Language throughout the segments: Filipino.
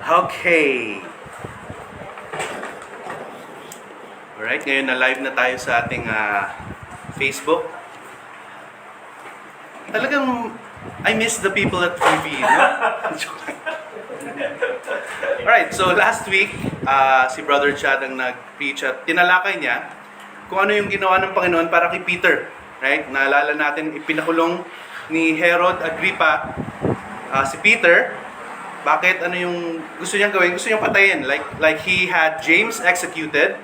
Okay. Alright, ngayon na live na tayo sa ating Facebook. Talagang, I miss the people at TV, no? Alright, so last week, si Brother Chad ang nag-preach at tinalakay niya kung ano yung ginawa ng Panginoon para kay Peter. Right? Naalala natin, ipinakulong ni Herod Agrippa si Peter. Bakit? Ano yung gusto niyang gawin? Gusto niyang patayin. Like he had James executed.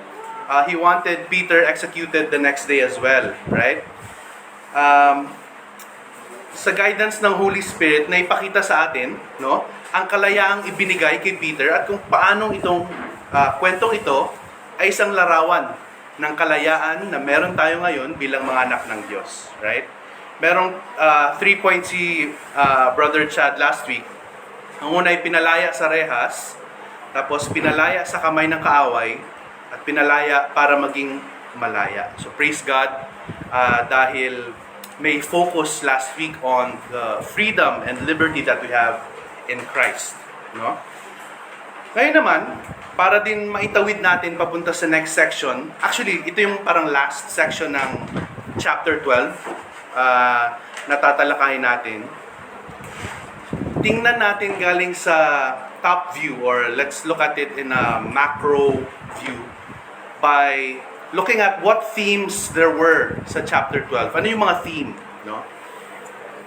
He wanted Peter executed the next day as well. Right? Sa guidance ng Holy Spirit na ipakita sa atin, no, ang kalayaang ibinigay kay Peter at kung paano itong kwentong ito ay isang larawan ng kalayaan na meron tayo ngayon bilang mga anak ng Diyos. Right? Merong 3 points si Brother Chad last week. Ang una ay pinalaya sa rehas, tapos pinalaya sa kamay ng kaaway, at pinalaya para maging malaya. So praise God dahil may focus last week on the freedom and liberty that we have in Christ. No? Ngayon naman, para din maitawid natin papunta sa next section, actually, ito yung parang last section ng chapter 12, natatalakayin natin. Tingnan natin galing sa top view, or let's look at it in a macro view by looking at what themes there were sa chapter 12. Ano yung mga theme? No?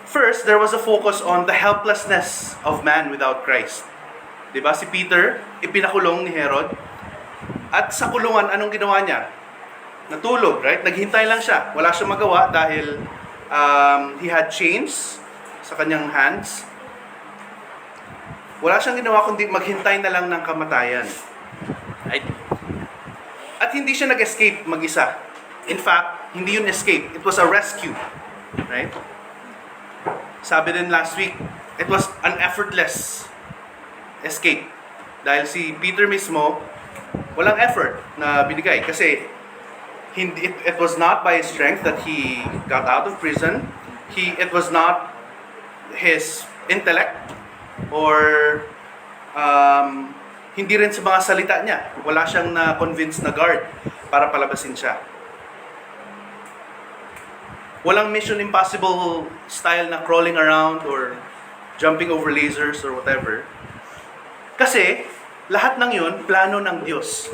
First, there was a focus on the helplessness of man without Christ. Diba? Si Peter, ipinakulong ni Herod. At sa kulungan, anong ginawa niya? Natulog, right? Naghintay lang siya. Wala siyang magawa dahil he had chains sa kanyang hands. Wala siyang ginawa kundi maghintay na lang ng kamatayan. Right? At hindi siya nag-escape mag-isa. In fact, hindi yun escape. It was a rescue. Right? Sabi din last week, it was an effortless escape. Dahil si Peter mismo, walang effort na binigay. Kasi it was not by his strength that he got out of prison. It was not his intellect or hindi rin sa mga salita niya. Wala siyang na-convince na guard para palabasin siya. Walang Mission Impossible style na crawling around or jumping over lasers or whatever. Kasi, lahat ng yun, plano ng Diyos.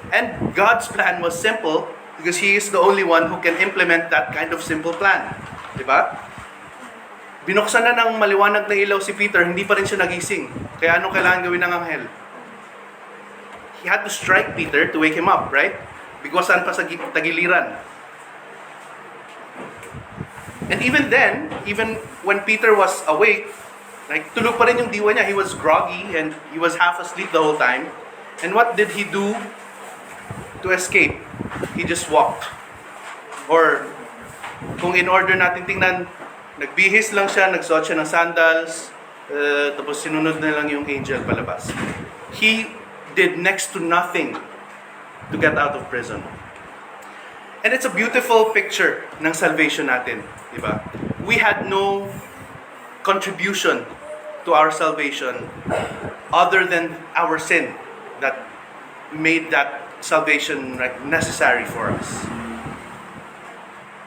And God's plan was simple because He is the only one who can implement that kind of simple plan. Diba? Binuksan na ng maliwanag na ilaw si Peter, hindi pa rin siya nagising. Kaya ano kailangan gawin ng anghel? He had to strike Peter to wake him up, right? Bigwasan pa sa tagiliran. And even then, even when Peter was awake, like, tulog pa rin yung diwa niya. He was groggy and he was half asleep the whole time. And what did he do to escape? He just walked. Or, kung in order natin tingnan, nagbihis lang siya, nagsuot siya ng sandals, tapos sinunod na lang yung angel palabas. He did next to nothing to get out of prison. And it's a beautiful picture ng salvation natin. Diba? We had no contribution to our salvation other than our sin that made that salvation necessary for us.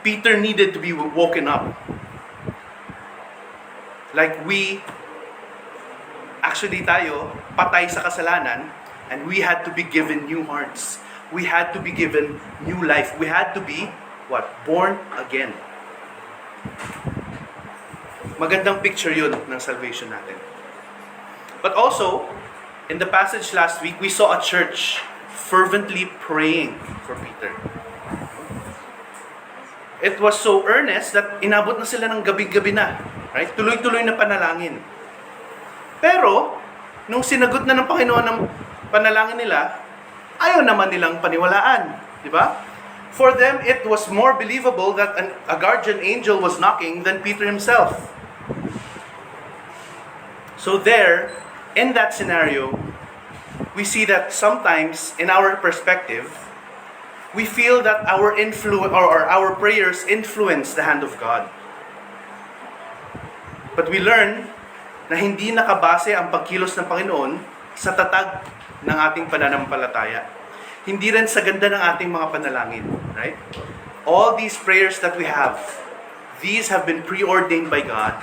Peter needed to be woken up. Like tayo, patay sa kasalanan, and we had to be given new hearts. We had to be given new life. We had to be, born again. Magandang picture yun ng salvation natin. But also, in the passage last week, we saw a church fervently praying for Peter. It was so earnest that inabot na sila ng gabi-gabi na. Right? Tuloy-tuloy na panalangin. Pero, nung sinagot na ng Panginoon ng panalangin nila, ayaw naman nilang paniwalaan. Di ba? For them, it was more believable that a guardian angel was knocking than Peter himself. So there, in that scenario, we see that sometimes, in our perspective, we feel that our prayers influence the hand of God. But we learn na hindi nakabase ang pagkilos ng Panginoon sa tatag ng ating pananampalataya. Hindi rin sa ganda ng ating mga panalangin. Right? All these prayers that we have, these have been preordained by God.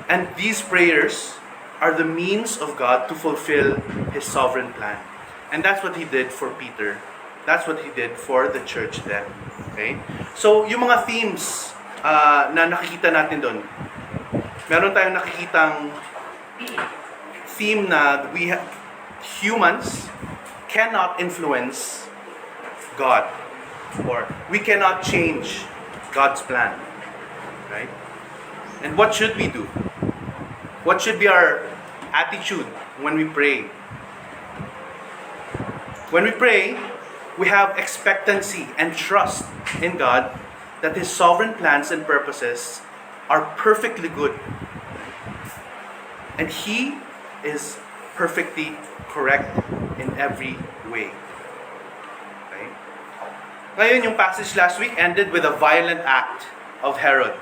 And these prayers are the means of God to fulfill His sovereign plan. And that's what He did for Peter. That's what He did for the church then. Okay? So, yung mga themes na nakikita natin doon, meron tayong nakikitang theme na humans cannot influence God, or we cannot change God's plan. Right? And what should we do? What should be our attitude when we pray? When we pray, we have expectancy and trust in God that His sovereign plans and purposes are perfectly good. And He is perfectly correct in every way. Okay? Ngayon, yung passage last week ended with a violent act of Herod.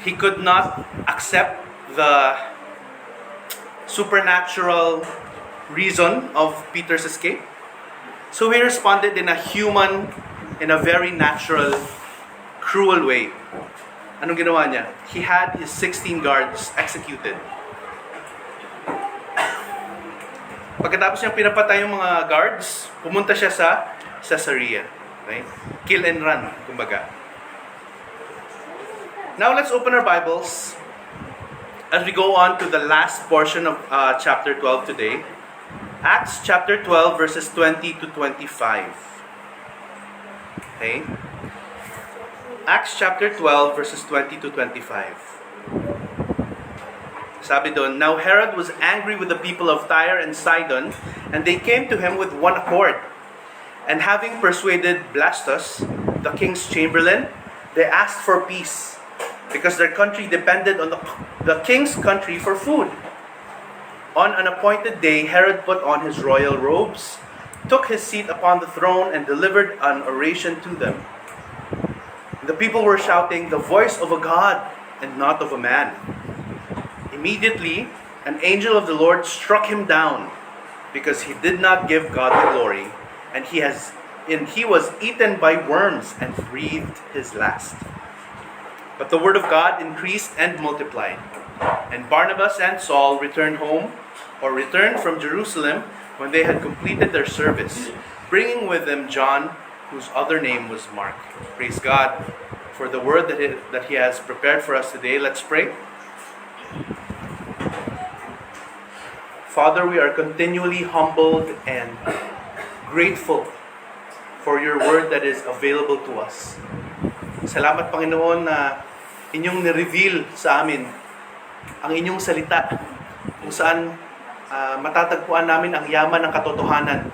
He could not accept the supernatural reason of Peter's escape. So he responded in a very natural, cruel way. Anong ginawa niya? He had his 16 guards executed. Pagkatapos niyang pinapatay yung mga guards, pumunta siya sa Caesarea. Okay? Kill and run, kumbaga. Now let's open our Bibles as we go on to the last portion of chapter 12 today. Acts chapter 12 verses 20 to 25. Okay? Acts chapter 12 verses 20 to 25. Sabi doon, Now Herod was angry with the people of Tyre and Sidon, and they came to him with one accord. And having persuaded Blastus, the king's chamberlain, they asked for peace, because their country depended on the king's country for food. On an appointed day, Herod put on his royal robes, took his seat upon the throne, and delivered an oration to them. The people were shouting, "The voice of a God and not of a man." Immediately, an angel of the Lord struck him down, because he did not give God the glory, and he was eaten by worms and breathed his last. But the word of God increased and multiplied. And Barnabas and Saul returned from Jerusalem when they had completed their service, bringing with them John, whose other name was Mark. Praise God for the word that He has prepared for us today. Let's pray. Father, we are continually humbled and grateful for your word that is available to us. Salamat, Panginoon, na inyong nireveal sa amin ang inyong salita, kung saan matatagpuan namin ang yaman ng katotohanan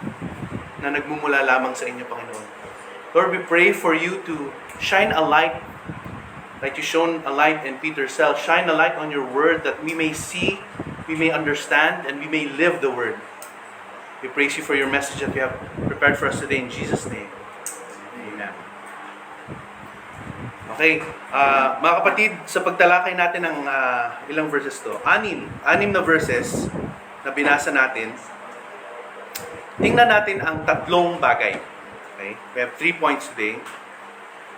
na nagmumula lamang sa inyo, Panginoon. Lord, we pray for you to shine a light, like you shone a light in Peter's cell. Shine a light on your word that we may see, we may understand, and we may live the word. We praise you for your message that you have prepared for us today in Jesus' name. Amen. Okay, mga kapatid, sa pagtalakay natin ng ilang verses to, anim na verses na binasa natin, tingnan natin ang tatlong bagay. Okay, we have 3 points today.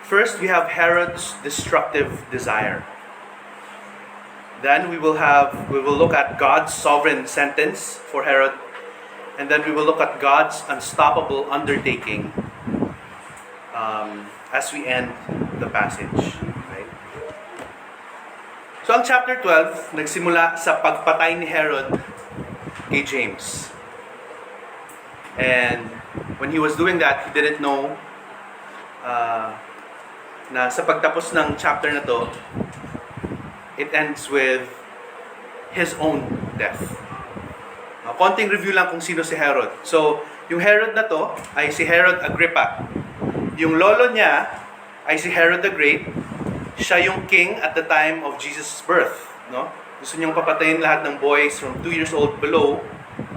First, we have Herod's destructive desire. Then we will look at God's sovereign sentence for Herod, and then we will look at God's unstoppable undertaking as we end the passage. Right? So ang chapter 12 nagsimula sa pagpatay ni Herod kay James. And when he was doing that, he didn't know na sa pagtapos ng chapter na to, it ends with his own death. Konting review lang kung sino si Herod. So, yung Herod na to ay si Herod Agrippa. Yung lolo niya ay si Herod the Great. Siya yung king at the time of Jesus' birth. No? Gusto niyang papatayin lahat ng boys from 2 years old below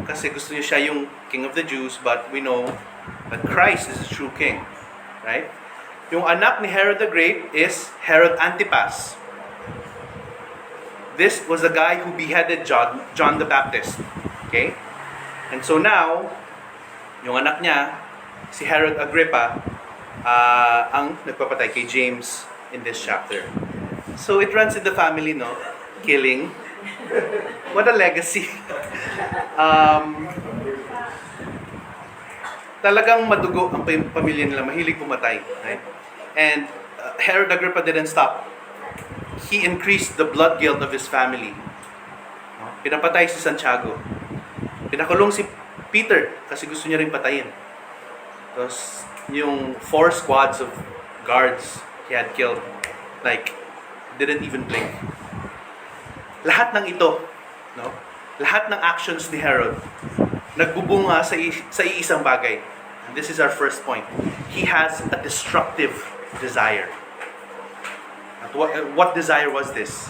kasi gusto niya siya yung king of the Jews, but we know that Christ is the true king. Right? Yung anak ni Herod the Great is Herod Antipas. This was the guy who beheaded John the Baptist. Okay? And so now, yung anak niya, si Herod Agrippa, ang nagpapatay kay James in this chapter. So it runs in the family, no? Killing. What a legacy. Talagang madugo ang pamilya nila, mahilig pumatay. Right? And Herod Agrippa didn't stop. He increased the blood guilt of his family. Pinapatay si Santiago. Pinakulong si Peter kasi gusto niya rin patayin. Tapos yung 4 squads of guards he had killed, like, didn't even blink. Lahat ng ito, no? Lahat ng actions ni Herod nagbubunga sa iisang bagay. And this is our first point. He has a destructive desire. At what desire was this?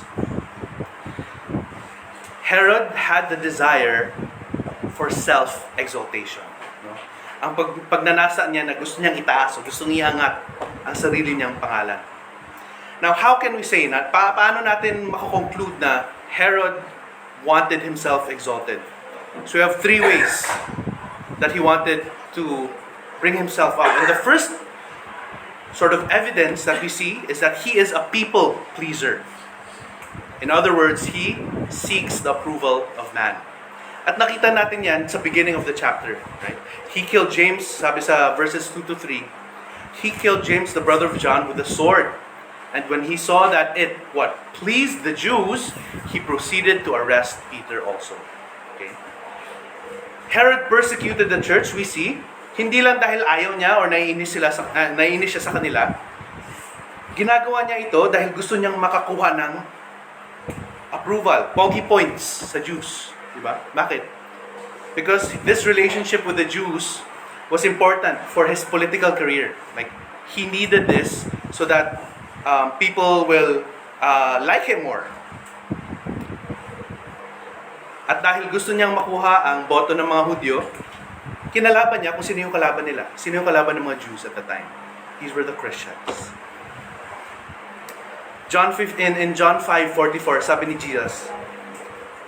Herod had the desire for self-exaltation. No? Ang pagnanasa niya na gusto niyang itaas o gusto niyang iangat ang sarili niyang pangalan. Now, how can we say na? Paano natin mako-conclude na Herod wanted himself exalted? So we have 3 ways that he wanted to bring himself up. And the first sort of evidence that we see is that he is a people pleaser. In other words, he seeks the approval of man. At nakita natin yan sa beginning of the chapter. Right? He killed James, sabi sa verses 2 to 3, he killed James, the brother of John, with a sword. And when he saw that it, pleased the Jews, he proceeded to arrest Peter also. Okay? Herod persecuted the church, we see, hindi lang dahil ayaw niya or naiinis siya sa kanila. Ginagawa niya ito dahil gusto niyang makakuha ng approval, pogi points sa Jews. Diba? Bakit? Because this relationship with the Jews was important for his political career. Like, he needed this so that people will like him more. At dahil gusto niyang makuha ang boto ng mga Hudyo, kinalaban niya kung sino yung kalaban nila. Sino yung kalaban ng mga Jews at the time. These were the Christians. In John 5:44, sabi ni Jesus,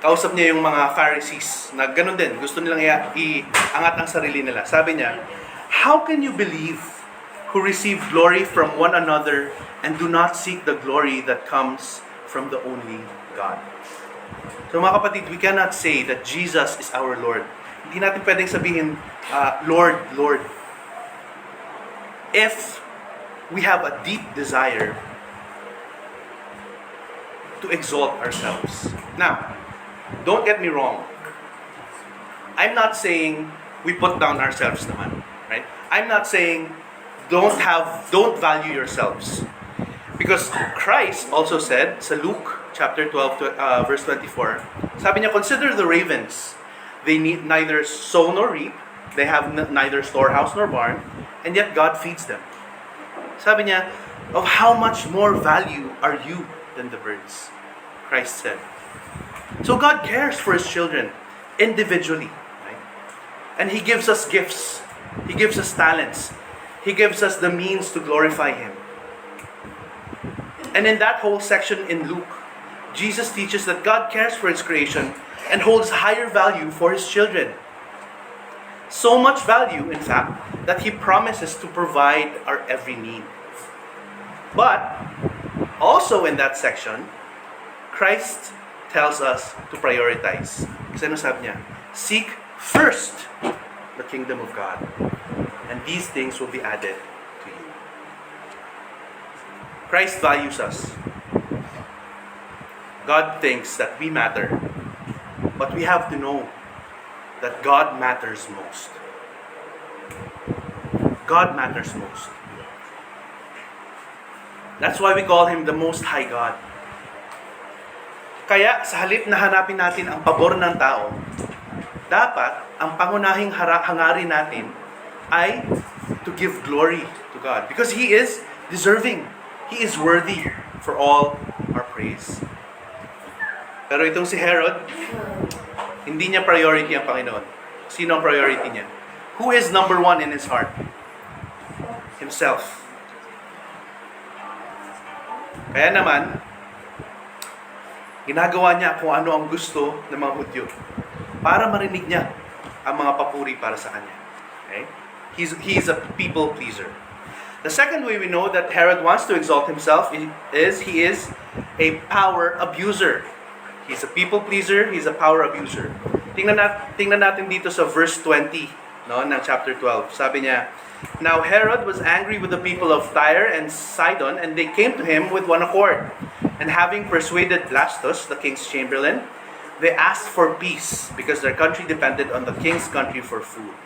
kausap niya yung mga Pharisees na ganun din, gusto nilang iangat ang sarili nila. Sabi niya, how can you believe who receive glory from one another and do not seek the glory that comes from the only God? So mga kapatid, we cannot say that Jesus is our Lord. Hindi natin pwedeng sabihin, Lord, Lord. If we have a deep desire to exalt ourselves. Now, don't get me wrong. I'm not saying we put down ourselves naman, right? I'm not saying don't value yourselves. Because Christ also said sa Luke chapter 12 verse 24, sabi niya, consider the ravens. They need neither sow nor reap. They have neither storehouse nor barn, and yet God feeds them. Sabi niya, of how much more value are you than the birds? Christ said. So God cares for His children individually. Right? And He gives us gifts. He gives us talents. He gives us the means to glorify Him. And in that whole section in Luke, Jesus teaches that God cares for His creation and holds higher value for His children. So much value, in fact, that He promises to provide our every need. But, also in that section, Christ tells us to prioritize. Kasi ano sabi niya? Seek first the kingdom of God, and these things will be added to you. Christ values us. God thinks that we matter. But we have to know that God matters most. God matters most. That's why we call Him the Most High God. Kaya sa halip na hanapin natin ang pabor ng tao, dapat ang pangunahing hangarin natin ay to give glory to God. Because He is deserving. He is worthy for all our praise. Pero itong si Herod, hindi niya priority ang Panginoon. Sino ang priority niya? Who is number 1 in his heart? Himself. Kaya naman, Ginagawa niya kung ano ang gusto ng mga Hudyo para marinig niya ang mga papuri para sa kanya. Okay? He's a people pleaser. The second way we know that Herod wants to exalt himself is he is a power abuser. He's a people pleaser, he's a power abuser. Tingnan natin dito sa verse 20, no, ng chapter 12. Sabi niya, "Now Herod was angry with the people of Tyre and Sidon, and they came to him with one accord. And having persuaded Blastus, the king's chamberlain, they asked for peace because their country depended on the king's country for food."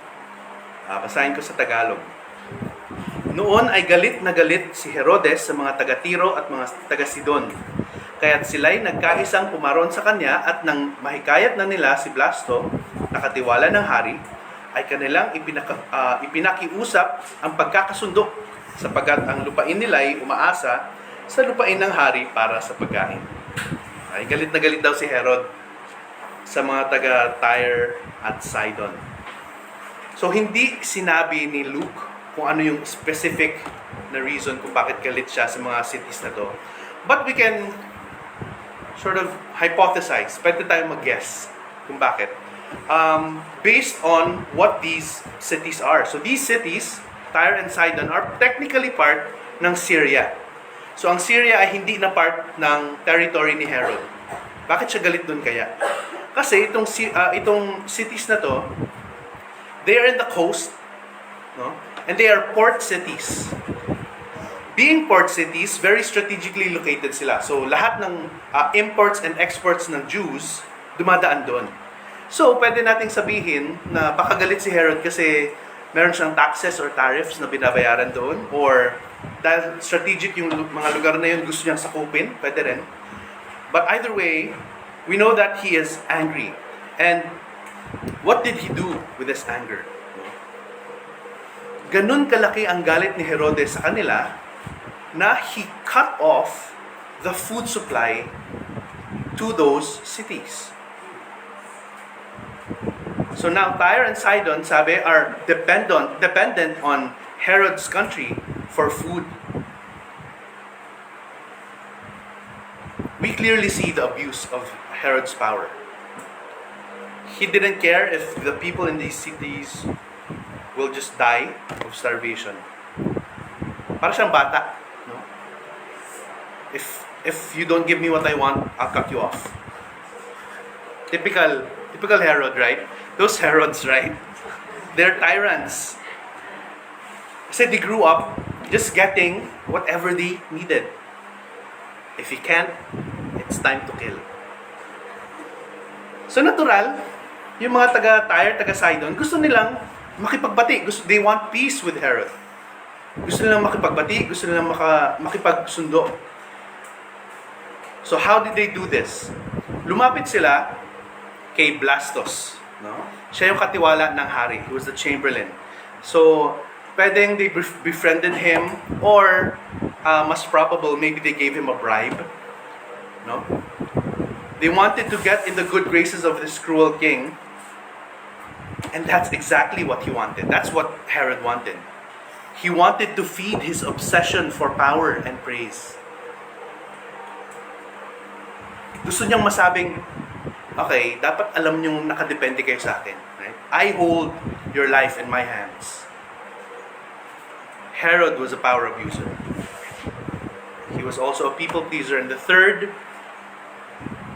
Basahin ko sa Tagalog. Noon ay galit na galit si Herodes sa mga taga-Tiro at mga taga-Sidon. Kaya't sila'y nagkaisang pumaron sa kanya at nang mahikayat na nila si Blasto, nakatiwala ng hari, ay kanilang ipinakiusap ang pagkakasundo sapagkat ang lupain nila ay umaasa sa lupain ng hari para sa pagkain. Ay galit na galit daw si Herod sa mga taga-Tyre at Sidon. So hindi sinabi ni Luke kung ano yung specific na reason kung bakit galit siya sa mga cities na to. But we can sort of hypothesize, pwede tayong mag-guess kung bakit. Based on what these cities are. So these cities, Tyre and Sidon, are technically part ng Syria. So ang Syria ay hindi na part ng territory ni Herod. Bakit siya galit dun kaya? Kasi itong cities na to, they are in the coast, no? And they are port cities. Being port cities, very strategically located sila. So, lahat ng imports and exports ng Jews, dumadaan doon. So, pwede nating sabihin na baka galit si Herod kasi meron siyang taxes or tariffs na binabayaran doon. Or, dahil strategic yung mga lugar na yun, gusto niyang sakupin, pwede rin. But either way, we know that he is angry. And, what did he do with this anger? Ganun kalaki ang galit ni Herodes sa kanila na he cut off the food supply to those cities. So now Tyre and Sidon, sabi, are dependent on Herod's country for food. We clearly see the abuse of Herod's power. He didn't care if the people in these cities will just die of starvation. Para siyang bata, no? If you don't give me what I want, I'll cut you off. Typical Herod, right? Those Herods, right? They're tyrants. Kasi they grew up just getting whatever they needed. If you can't, it's time to kill. So natural, yung mga taga-Tyre, taga-Sidon, gusto nilang makipagbati. They want peace with Herod. Gusto nilang makipagbati, gusto nilang makipagsundo. So how did they do this? Lumapit sila kay Blastus, no? Siya yung katiwala ng hari. He was the chamberlain. So, pwedeng they befriended him or mas probable, maybe they gave him a bribe. No? They wanted to get in the good graces of this cruel king. And that's exactly what he wanted. That's what Herod wanted. He wanted to feed his obsession for power and praise. Gusto niyang masabing, okay, dapat alam niyong nakadepende kayo sa akin. Right? I hold your life in my hands. Herod was a power abuser. He was also a people pleaser. And the third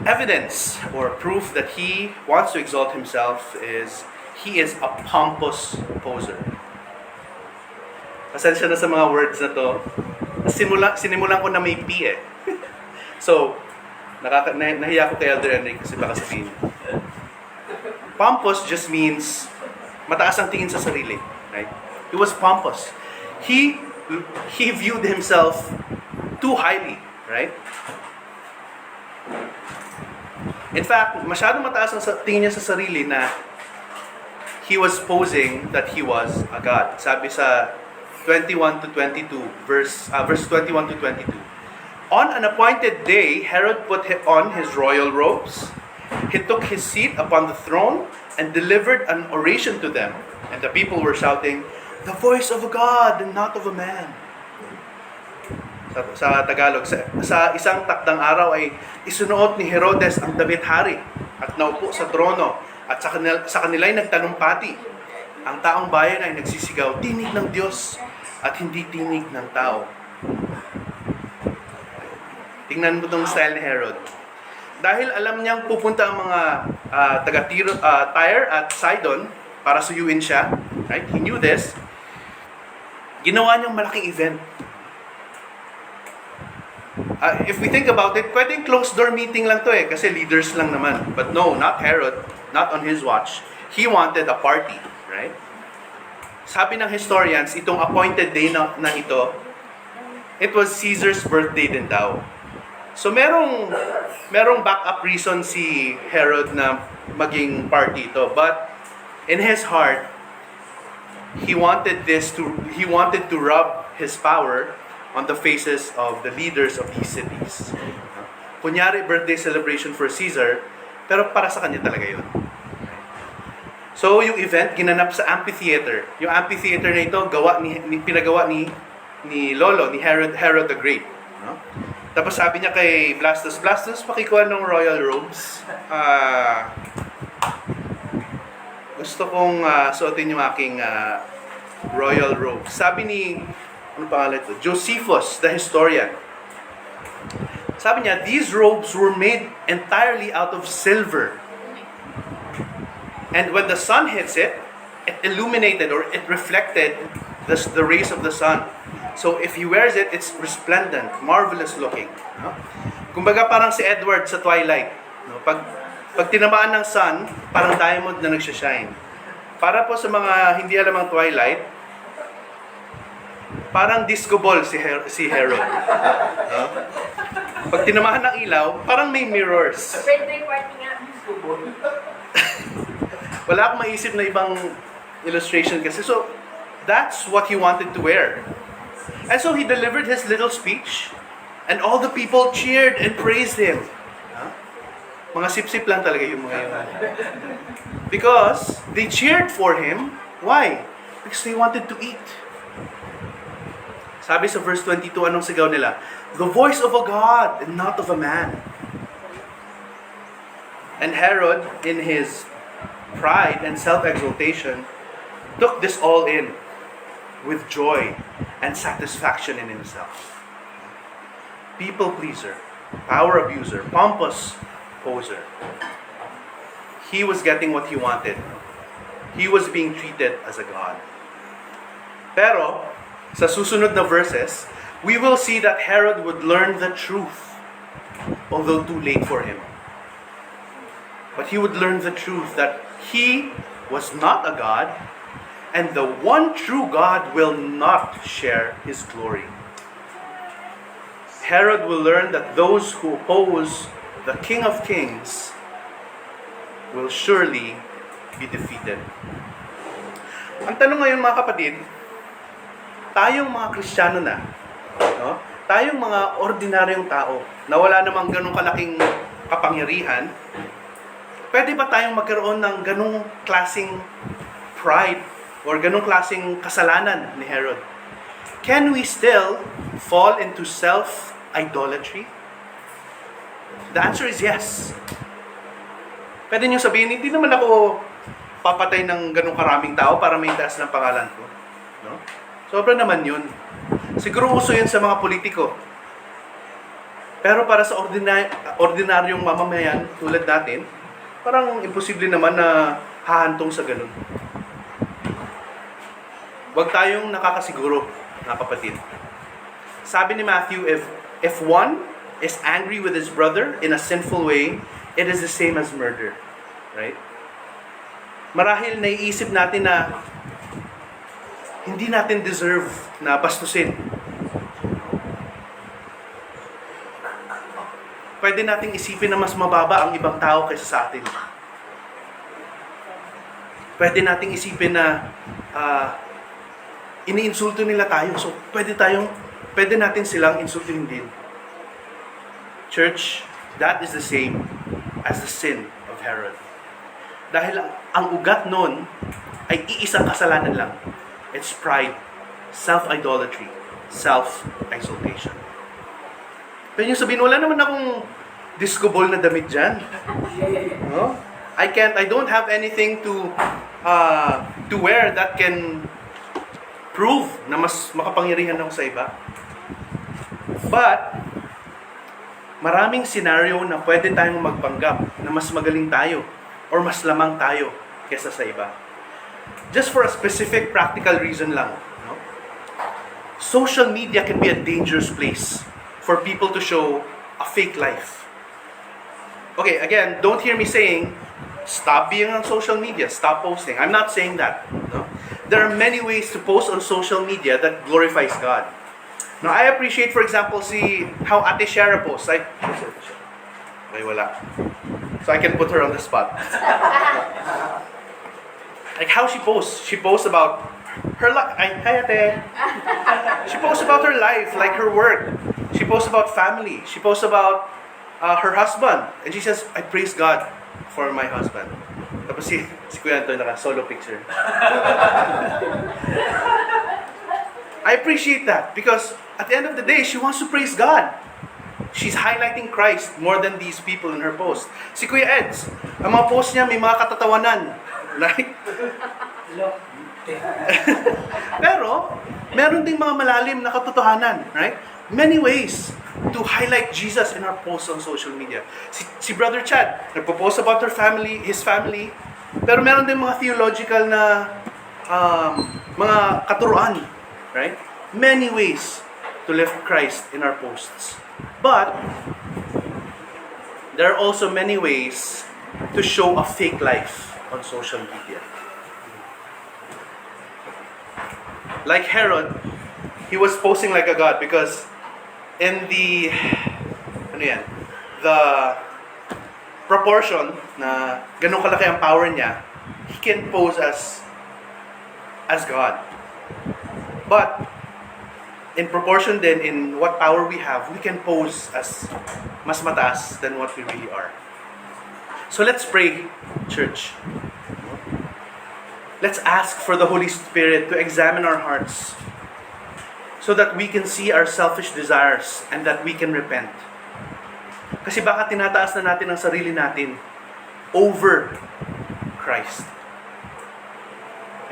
evidence or proof that he wants to exalt himself is he is a pompous poser. Pasensya na sa mga words na to. Sinimulan ko na may P eh. So, nahiya ko kay Elder Enrique kasi baka sabihin. Pompous just means mataas ang tingin sa sarili. Right? He was pompous. He viewed himself too highly. Right? In fact, masyadong mataas ang tingin niya sa sarili na he was posing that he was a god. Sabi sa 21 to 22, verse 21 to 22. On an appointed day, Herod put on his royal robes. He took his seat upon the throne and delivered an oration to them. And the people were shouting, "The voice of a god and not of a man." sa Tagalog. Sa isang takdang araw ay isunuot ni Herodes ang damit hari at naupo sa trono at sa kanila ay nagtalumpati. Ang taong bayan ay nagsisigaw, tinig ng Diyos at hindi tinig ng tao. Tingnan mo itong style ni Herod. Dahil alam niyang pupunta ang mga Tyre at Sidon para suyuin siya, right? He knew this. Ginawa niyang malaking event. If we think about it, pwedeng closed door meeting lang to kasi leaders lang naman. But no, not Herod, not on his watch. He wanted a party, right? Sabi ng historians, itong appointed day na ito, it was Caesar's birthday din daw. So merong backup reason si Herod na maging party ito. But in his heart, he wanted to rub his power on the faces of the leaders of these cities. Kunyari, birthday celebration for Caesar, pero para sa kanya talaga yun. So yung event ginanap sa amphitheater. Yung amphitheater na ito pinagawa ni Lolo, ni Herod the Great. No? Tapos sabi niya kay Blastus, pakikuha ng royal robes. Gusto kong suotin yung aking royal robe. Sabi ni, ano pangalan ito? Josephus, the historian. Sabi niya, these robes were made entirely out of silver. And when the sun hits it, it illuminated or it reflected the rays of the sun. So if he wears it, it's resplendent, marvelous looking. No? Kumbaga parang si Edward sa Twilight. No? Pag tinamaan ng sun, parang diamond na nagsashine. Para po sa mga hindi alam ang Twilight, parang disco ball si Herod. No? Pag tinamaan ng ilaw, parang may mirrors. Birthday party nga, disco ball. Wala akong maisip na ibang illustration kasi. So, that's what he wanted to wear. And so he delivered his little speech and all the people cheered and praised him. Mga sip-sip lang talaga yung mga yun. Because they cheered for him. Why? Because they wanted to eat. Sabi sa verse 22, anong sigaw nila? The voice of a God and not of a man. And Herod, in his pride and self-exaltation, took this all in with joy and satisfaction in himself. People pleaser, power abuser, pompous poser. He was getting what he wanted. He was being treated as a god. Pero, sa susunod na verses, we will see that Herod would learn the truth, although too late for him. But he would learn the truth that he was not a god, and the one true God will not share his glory. Herod will learn that those who oppose the King of Kings will surely be defeated. Ang tanong ngayon mga kapatid, tayong mga Kristiyano na, no? Tayong mga ordinaryong tao na wala namang ganong kalaking kapangyarihan, pwede ba tayong magkaroon ng ganong klaseng pride or ganong klaseng kasalanan ni Herod? Can we still fall into self-idolatry? The answer is yes. Pwede niyo sabihin, hindi naman ako papatay ng ganong karaming tao para may taas ng pangalan ko. No? Sobra naman yun. Siguro uso yun sa mga politiko. Pero para sa ordinaryong mamamayan tulad natin, parang imposible naman na hahantong sa ganun. Huwag tayong nakakasiguro, mga kapatid. Sabi ni Matthew, if one is angry with his brother in a sinful way, it is the same as murder. Right? Marahil naiisip natin na hindi natin deserve na bastusin. Pwede nating isipin na mas mababa ang ibang tao kaysa sa atin. Pwede nating isipin na iniinsulto nila tayo. So, pwede natin silang insultuhin din. Church, that is the same as the sin of Herod. Dahil ang ugat nun ay iisang kasalanan lang. It's pride, self-idolatry, self-exaltation. Pero yung sabihin, wala naman akong disco ball na damit dyan. No? I don't have anything to wear that can prove na mas makapangyarihan ako sa iba. But, maraming scenario na pwede tayong magpanggap na mas magaling tayo or mas lamang tayo kesa sa iba. Just for a specific practical reason lang. No? Social media can be a dangerous place for people to show a fake life. Okay, again, don't hear me saying, stop being on social media, stop posting. I'm not saying that. No? There are many ways to post on social media that glorifies God. Now, I appreciate, for example, how Ate Shara posts. Okay, wala. So I can put her on the spot. Like how she posts. She posts about her life. Hi, Ate. She posts about her life, like her work. She posts about family. She posts about her husband. And she says, I praise God for my husband. Tapos si Kuya Anton naka-solo picture. I appreciate that because at the end of the day, she wants to praise God. She's highlighting Christ more than these people in her post. Si Kuya Eds, ang mga post niya may mga katatawanan. Like, pero, meron ding mga malalim na katotohanan, right? Many ways to highlight Jesus in our posts on social media. Si Brother Chad, nagpo-post about his family, pero meron din mga theological na mga katuruan, right? Many ways to lift Christ in our posts. But, there are also many ways to show a fake life on social media. Like Herod, he was posting like a god because in the proportion na ganun kalaki ang power niya, he can pose as God. But in proportion then in what power we have, we can pose as mas mataas than what we really are. So let's pray, church. Let's ask for the Holy Spirit to examine our hearts so that we can see our selfish desires and that we can repent. Kasi baka tinataas na natin ang sarili natin over Christ.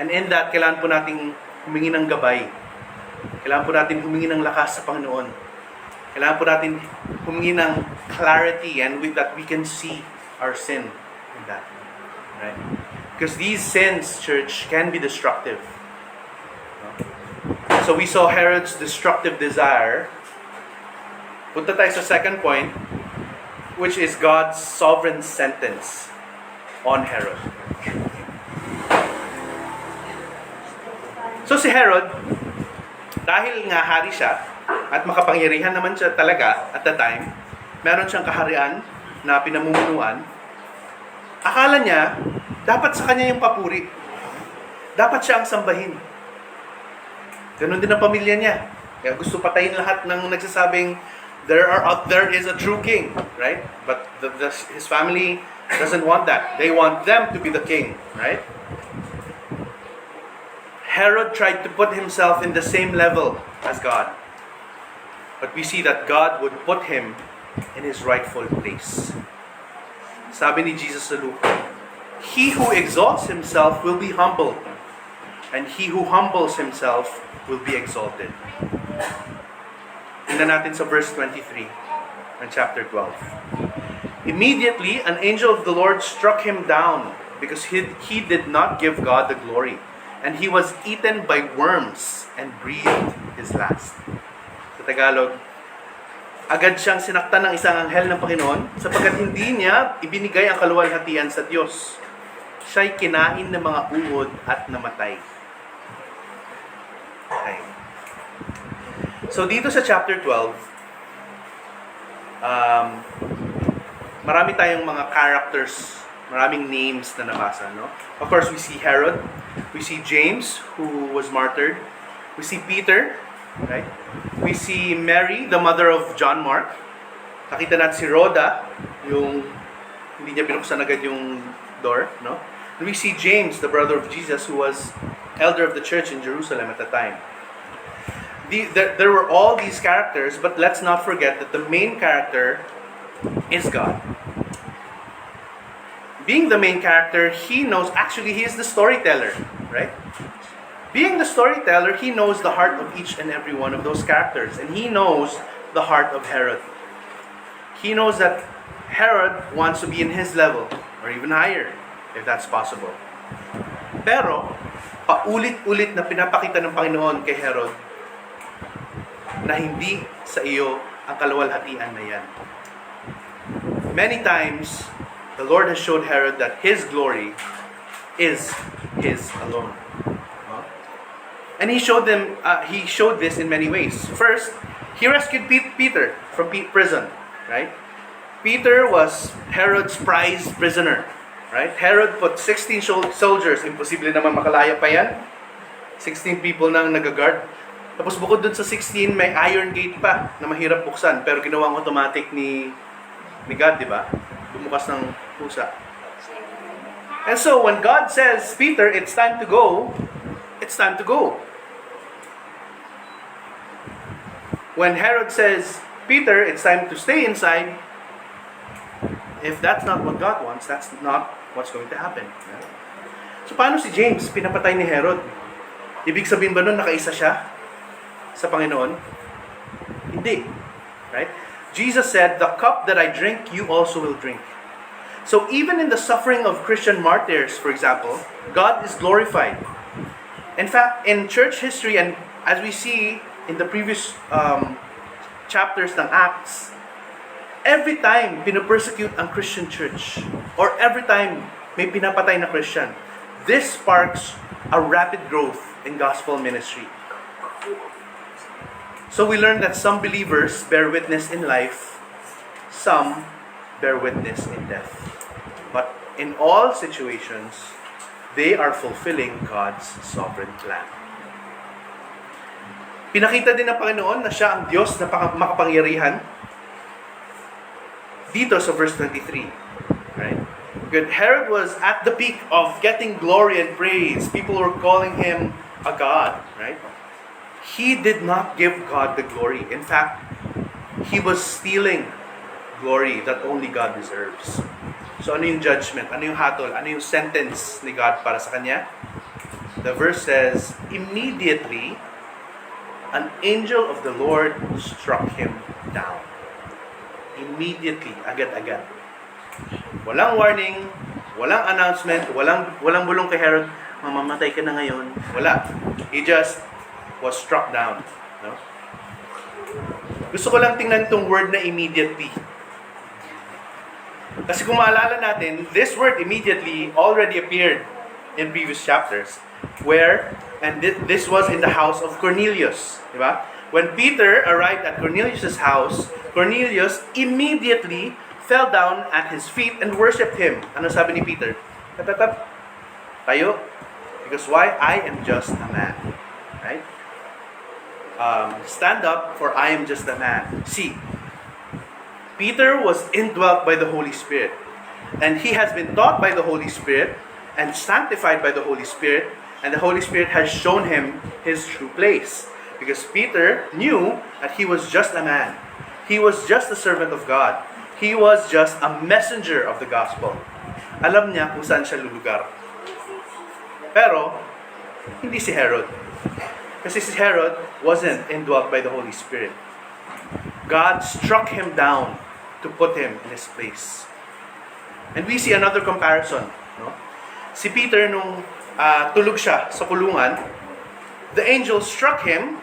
And in that, kailangan po nating humingi ng gabay. Kailangan po natin humingi ng lakas sa Panginoon. Kailangan po natin humingi ng clarity and with that we can see our sin in that. Right? Because these sins, church, can be destructive. So we saw Herod's destructive desire. Punta tayo sa second point, which is God's sovereign sentence on Herod. So si Herod, dahil nga hari siya, at makapangyarihan naman siya talaga at the time, meron siyang kaharian na pinamumunuan, akala niya, dapat sa kanya yung papuri. Dapat siya ang sambahin. Ganon din ang pamilya niya. Kaya gusto patayin lahat ng nagsasabing, there is a true king, right? But his family doesn't want that. They want them to be the king, right? Herod tried to put himself in the same level as God. But we see that God would put him in his rightful place. Sabi ni Jesus sa Luke, he who exalts himself will be humbled, and he who humbles himself will be exalted. Tingnan natin sa verse 23 ng chapter 12. Immediately, an angel of the Lord struck him down because he did not give God the glory, and he was eaten by worms and breathed his last. Sa Tagalog, agad siyang sinaktan ng isang anghel ng Panginoon sapagkat hindi niya ibinigay ang kaluwalhatian sa Diyos. Siya'y kinain ng mga uod at namatay. Okay. So dito sa chapter 12, marami tayong mga characters, maraming names na nabasa, no? Of course, we see Herod, we see James, who was martyred, we see Peter, right? We see Mary, the mother of John Mark. Nakita natin si Rhoda, yung hindi niya binuksan agad yung door, no? And we see James, the brother of Jesus, who was elder of the church in Jerusalem at the time. there were all these characters, but let's not forget that the main character is God. Being the main character, he knows, actually, he is the storyteller, right? Being the storyteller, he knows the heart of each and every one of those characters. And he knows the heart of Herod. He knows that Herod wants to be in his level, or even higher, if that's possible. Pero, paulit-ulit na pinapakita ng Panginoon kay Herod na hindi sa iyo ang kaluwalhatian na yan. Many times, the Lord has showed Herod that his glory is his alone. And he showed this in many ways. First, he rescued Peter from prison, right? Peter was Herod's prized prisoner, right? Herod put 16 soldiers, imposible naman makalaya pa yan. 16 people nang nag-guard. Tapos bukod dun sa 16, may iron gate pa na mahirap buksan, pero ginawang automatic ni God, di ba? Bumukas ng pusa. And so, when God says, Peter, it's time to go, it's time to go. When Herod says, Peter, it's time to stay inside, if that's not what God wants, that's not what's going to happen. So, paano si James pinapatay ni Herod? Ibig sabihin ba nun nakaisa siya sa Panginoon? Hindi. Right? Jesus said, the cup that I drink, you also will drink. So even in the suffering of Christian martyrs, for example, God is glorified. In fact, in church history, and as we see in the previous chapters ng Acts, every time pinapersecute ang Christian church, or every time may pinapatay na Christian, this sparks a rapid growth in gospel ministry. So we learn that some believers bear witness in life, some bear witness in death. But in all situations, they are fulfilling God's sovereign plan. Pinakita din ng Panginoon na siya ang Diyos na makapangyarihan dito sa verse 23. Right? Good. Herod was at the peak of getting glory and praise. People were calling him a god, right? He did not give God the glory. In fact, he was stealing glory that only God deserves. So ano yung judgment? Ano yung hatol? Ano yung sentence ni God para sa kanya? The verse says, immediately, an angel of the Lord struck him down. Immediately, agad-agad. Walang warning, walang announcement, walang bulong kay Herod, mamamatay ka na ngayon. Wala. He just was struck down. No? Gusto ko lang tingnan itong word na immediately. Kasi kung maalala natin, this word immediately already appeared in previous chapters. Where, and this was in the house of Cornelius. Diba? When Peter arrived at Cornelius' house, Cornelius immediately fell down at his feet and worshipped him. Ano sabi ni Peter? Tatatap, tayo. Because why? I am just a man. Right? Stand up, for I am just a man. See, Peter was indwelt by the Holy Spirit. And he has been taught by the Holy Spirit and sanctified by the Holy Spirit. And the Holy Spirit has shown him his true place. Because Peter knew that he was just a man. He was just a servant of God. He was just a messenger of the gospel. Alam niya kung saan siya lulugar. Pero, hindi si Herod. Kasi si Herod wasn't indwelt by the Holy Spirit. God struck him down to put him in his place. And we see another comparison. No? Si Peter, nung tulog siya sa kulungan, the angel struck him,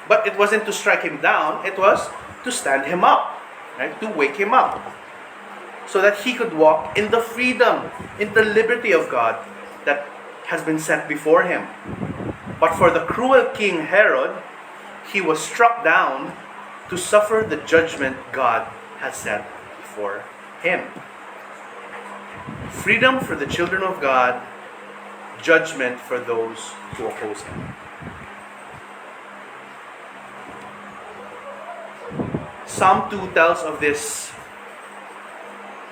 but it wasn't to strike him down, it was to stand him up, right? To wake him up. So that he could walk in the freedom, in the liberty of God that has been set before him. But for the cruel King Herod, he was struck down to suffer the judgment God has set before him. Freedom for the children of God, judgment for those who oppose him. Psalm 2 tells of this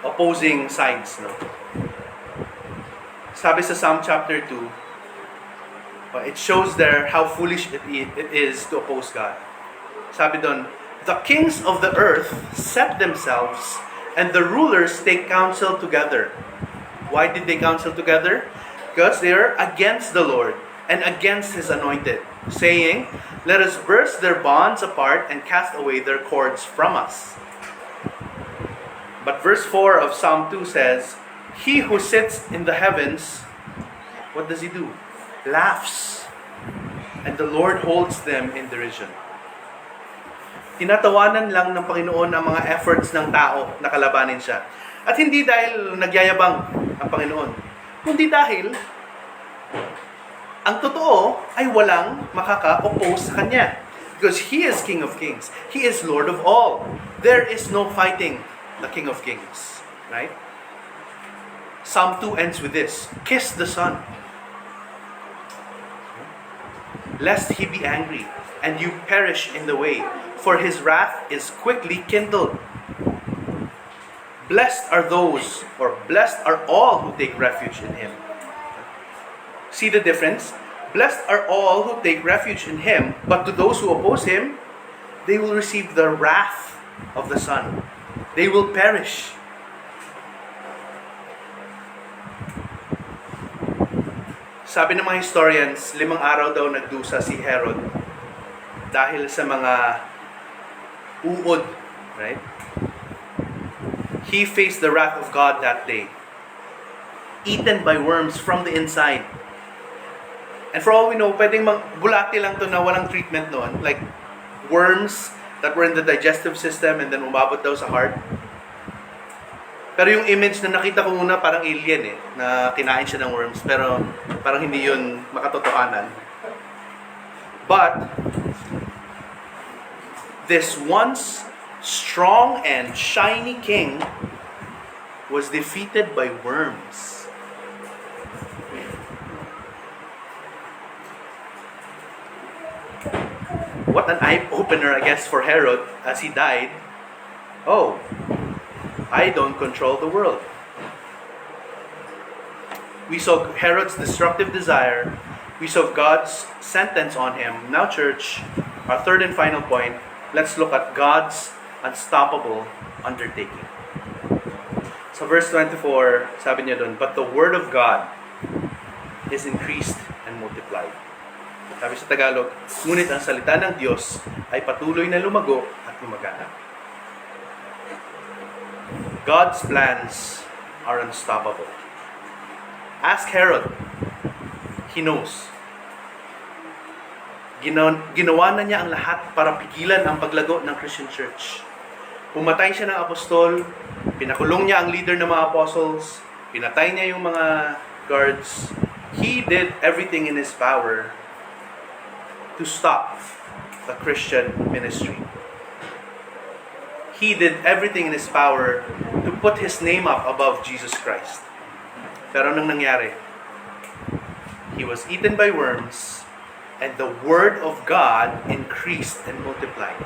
opposing sides. No? Sabi sa Psalm chapter 2, It shows there how foolish it is to oppose God. Sabi doon, the kings of the earth set themselves, and the rulers take counsel together. Why did they counsel together? Because they are against the Lord and against His anointed, saying, let us burst their bonds apart and cast away their cords from us. But verse 4 of Psalm 2 says, he who sits in the heavens, what does He do? Laughs, and the Lord holds them in derision. Tinatawanan lang ng Panginoon ang mga efforts ng tao na kalabanin siya. At hindi dahil nagyayabang ang Panginoon, kundi dahil ang totoo ay walang makaka-oppose sa Kanya. Because He is King of Kings. He is Lord of all. There is no fighting the King of Kings. Right? Psalm 2 ends with this, kiss the Son, lest He be angry, and you perish in the way, for His wrath is quickly kindled. Blessed are those, or blessed are all who take refuge in Him. See the difference? Blessed are all who take refuge in Him, but to those who oppose Him, they will receive the wrath of the Son. They will perish. Sabi ng mga historians, 5 araw daw nagdusa si Herod dahil sa mga uod, right? He faced the wrath of God that day, eaten by worms from the inside. And for all we know, pwedeng bulati lang to na walang treatment noon, like worms that were in the digestive system and then umabot daw sa heart. Pero yung image na nakita ko muna parang alien na kinain siya ng worms, pero parang hindi yun makatotohanan. But this once strong and shiny king was defeated by worms. What an eye-opener, I guess, for Herod as he died. Oh, I don't control the world. We saw Herod's destructive desire. We saw God's sentence on him. Now, church, our third and final point, let's look at God's unstoppable undertaking. So verse 24, sabi niya doon, but the word of God is increased and multiplied. Sabi sa Tagalog, ngunit ang salita ng Diyos ay patuloy na lumago at lumaganap. God's plans are unstoppable. Ask Herod. He knows. Ginawa na niya ang lahat para pigilan ang paglago ng Christian Church. Pumatay siya ng apostol, pinakulong niya ang leader ng mga apostles, pinatay niya yung mga guards. He did everything in his power to stop the Christian ministry. He did everything in his power to put his name up above Jesus Christ. Pero anong nangyari? He was eaten by worms, and the word of God increased and multiplied.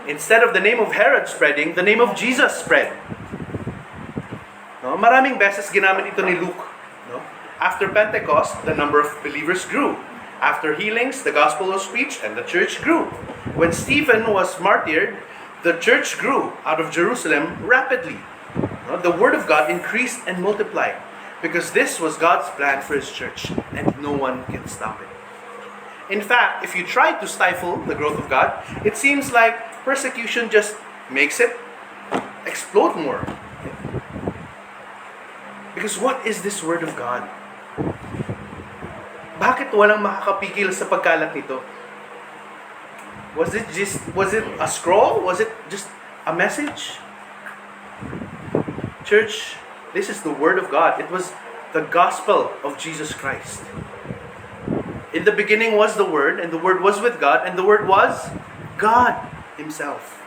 Instead of the name of Herod spreading, the name of Jesus spread. No? Maraming beses ginamit ito ni Luke. No? After Pentecost, the number of believers grew. After healings, the gospel was preached and the church grew. When Stephen was martyred, the church grew out of Jerusalem rapidly. No? The word of God increased and multiplied because this was God's plan for His church and no one can stop it. In fact, if you try to stifle the growth of God, it seems like persecution just makes it explode more. Because what is this word of God? Bakit walang makakapigil sa pagkalat nito? Was it a scroll? Was it just a message? Church, this is the word of God. It was the gospel of Jesus Christ. In the beginning was the Word, and the Word was with God, and the Word was God Himself.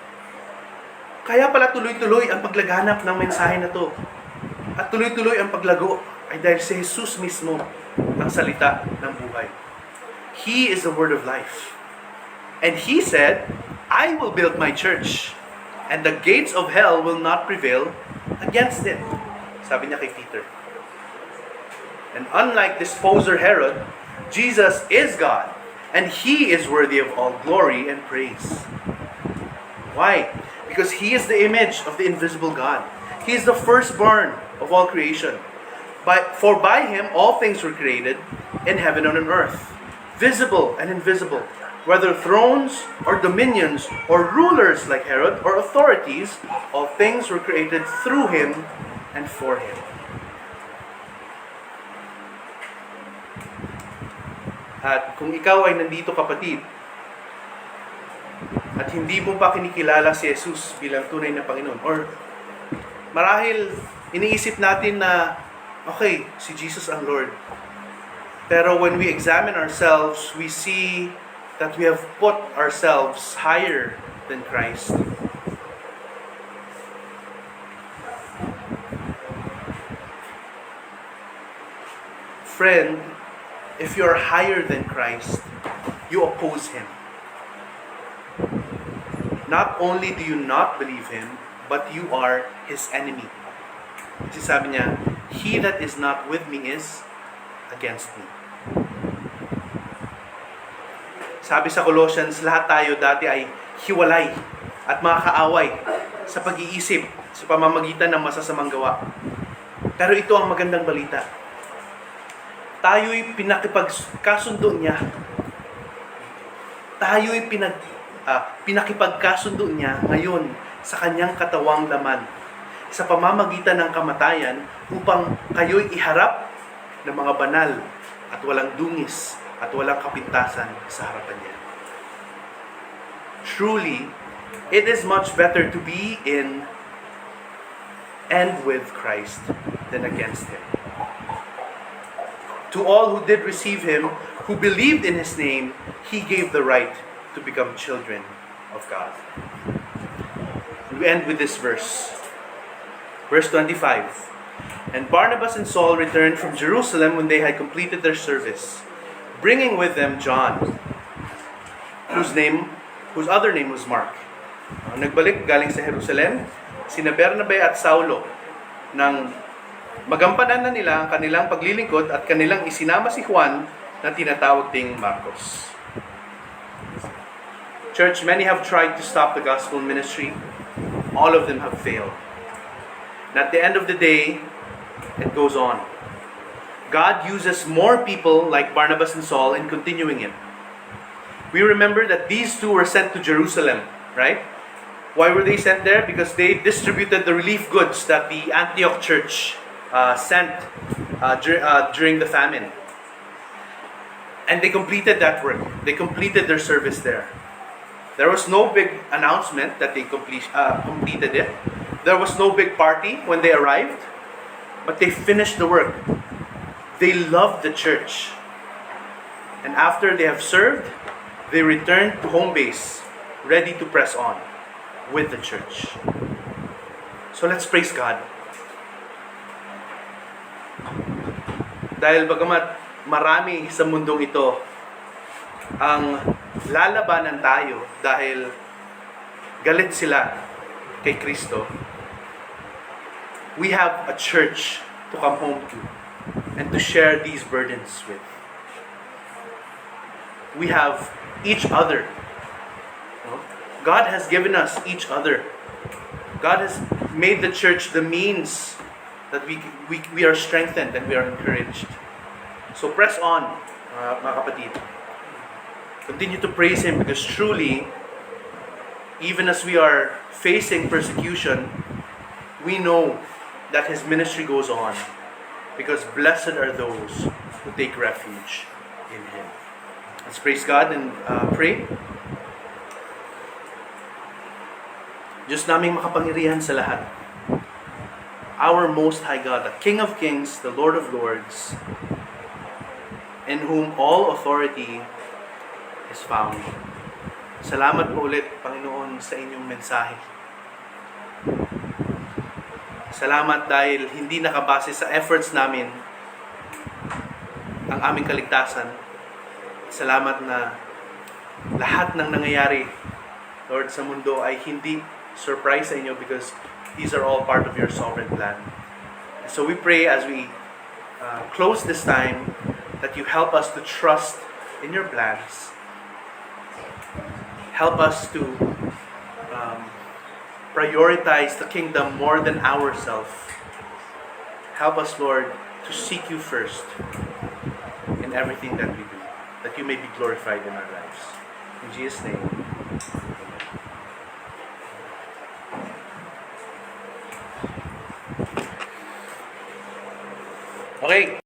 Kaya pala tuloy-tuloy ang paglaganap ng mensahe na to. At tuloy-tuloy ang paglago ay dahil si Jesus mismo ang salita ng buhay. He is the Word of life. And He said, I will build my church, and the gates of hell will not prevail against it. Sabi niya kay Peter. And unlike this poser Herod, Jesus is God, and He is worthy of all glory and praise. Why? Because He is the image of the invisible God. He is the firstborn of all creation. For by Him all things were created, in heaven and on earth, visible and invisible, whether thrones or dominions or rulers like Herod or authorities, all things were created through Him and for Him. At kung ikaw ay nandito, kapatid, at hindi mo pa kinikilala si Jesus bilang tunay na Panginoon, or marahil iniisip natin na, okay, si Jesus ang Lord. Pero when we examine ourselves, we see that we have put ourselves higher than Christ. Friend, if you are higher than Christ, you oppose Him. Not only do you not believe Him, but you are His enemy. Kasi sabi niya, he that is not with me is against me. Sabi sa Colossians, lahat tayo dati ay hiwalay at mga kaaway sa pag-iisip, sa pamamagitan ng masasamang gawa. Pero ito ang magandang balita. Tayo'y pinakipagkasundo niya. Tayo'y pinakipagkasundo niya ngayon sa kanyang katawang laman, sa pamamagitan ng kamatayan, upang kayo'y iharap ng mga banal at walang dungis at walang kapintasan sa harapan niya. Truly, it is much better to be in and with Christ than against Him. To all who did receive Him, who believed in His name, He gave the right to become children of God. We end with this verse. Verse 25. And Barnabas and Saul returned from Jerusalem when they had completed their service, bringing with them John, whose other name was Mark. Nagbalik galing sa Jerusalem, sina Bernabe at Saulo, nang magampanan na nila ang kanilang paglilingkod at kanilang isinama si Juan na tinatawag ding Marcos. Church, many have tried to stop the gospel ministry. All of them have failed. And at the end of the day, it goes on. God uses more people like Barnabas and Saul in continuing it. We remember that these two were sent to Jerusalem, right? Why were they sent there? Because they distributed the relief goods that the Antioch church sent during the famine. And they completed that work. They completed their service there. There was no big announcement that they completed it. There was no big party when they arrived. But they finished the work. They loved the church. And after they have served, they returned to home base, ready to press on with the church. So let's praise God. Dahil bagamat marami sa mundong ito ang lalabanan tayo dahil galit sila kay Kristo, we have a church to come home to and to share these burdens with. We have each other. God has given us each other. God has made the church the means that we are strengthened and we are encouraged. So press on, mga kapatid. Continue to praise Him, because truly, even as we are facing persecution, we know that His ministry goes on, because blessed are those who take refuge in Him. Let's praise God and pray. Diyos naming makapangyarihan sa lahat, our Most High God, the King of Kings, the Lord of Lords, in whom all authority is found. Salamat po ulit, Panginoon, sa inyong mensahe. Salamat dahil hindi nakabase sa efforts namin ang aming kaligtasan. Salamat na lahat ng nangyayari, Lord, sa mundo ay hindi surprise sa inyo, because these are all part of your sovereign plan. So we pray as we close this time, that you help us to trust in your plans. Help us to prioritize the kingdom more than ourselves. Help us, Lord, to seek you first in everything that we do, that you may be glorified in our lives. In Jesus' name. Okay.